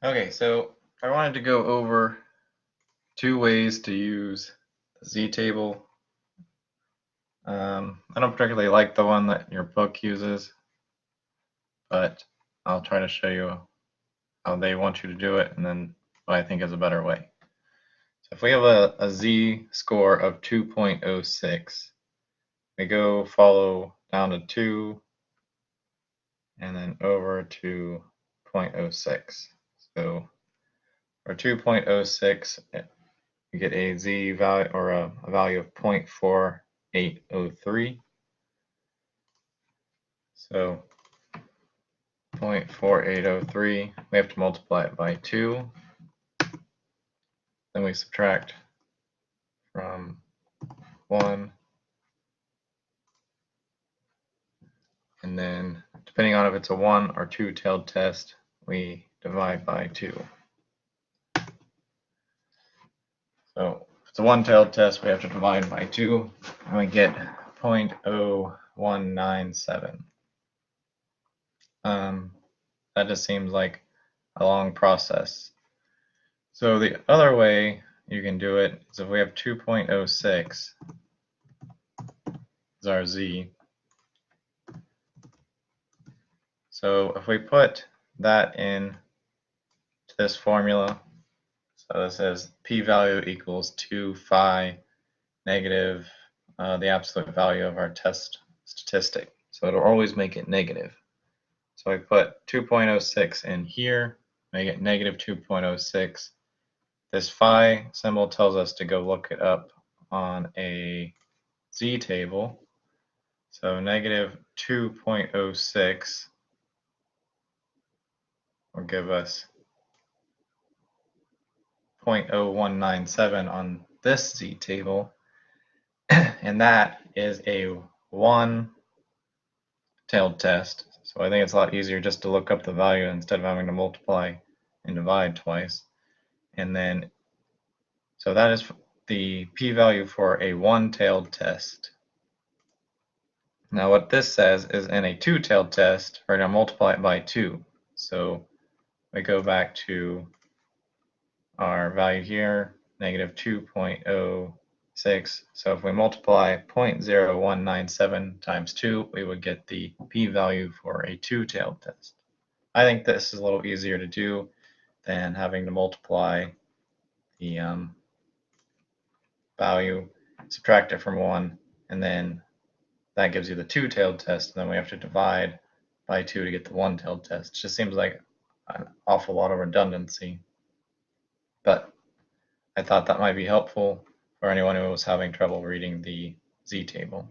Okay, so I wanted to go over two ways to use the z-table. I don't particularly like the one that your book uses, but I'll try to show you how they want you to do it and then what I think is a better way. So if we have a z-score of 2.06, we go follow down to 2 and then over to 0.06. So for 2.06, you get a z value or a value of 0.4803. So 0.4803, we have to multiply it by 2. Then we subtract from 1. And then, depending on if it's a 1 or 2-tailed test, we divide by 2. So if it's a 1-tailed test, we have to divide by 2, and we get 0.0197. That just seems like a long process. So the other way you can do it is if we have 2.06 is our z. So if we put that in to this formula, so this is p-value equals 2 phi negative the absolute value of our test statistic. So it'll always make it negative. So I put 2.06 in here, make it negative 2.06. This phi symbol tells us to go look it up on a z-table. So negative 2.06 will give us 0.0197 on this z-table, and that is a 1-tailed test. So I think it's a lot easier just to look up the value instead of having to multiply and divide twice. And then, so that is the p-value for a 1-tailed test. Now what this says is in a 2-tailed test, we're going to multiply it by 2. So we go back to our value here, negative 2.06. So if we multiply 0.0197 times 2, we would get the p-value for a 2-tailed test. I think this is a little easier to do than having to multiply the value, subtract it from 1, and then that gives you the 2-tailed test, and then we have to divide by 2 to get the 1-tailed test. It just seems like an awful lot of redundancy. But I thought that might be helpful for anyone who was having trouble reading the z-table.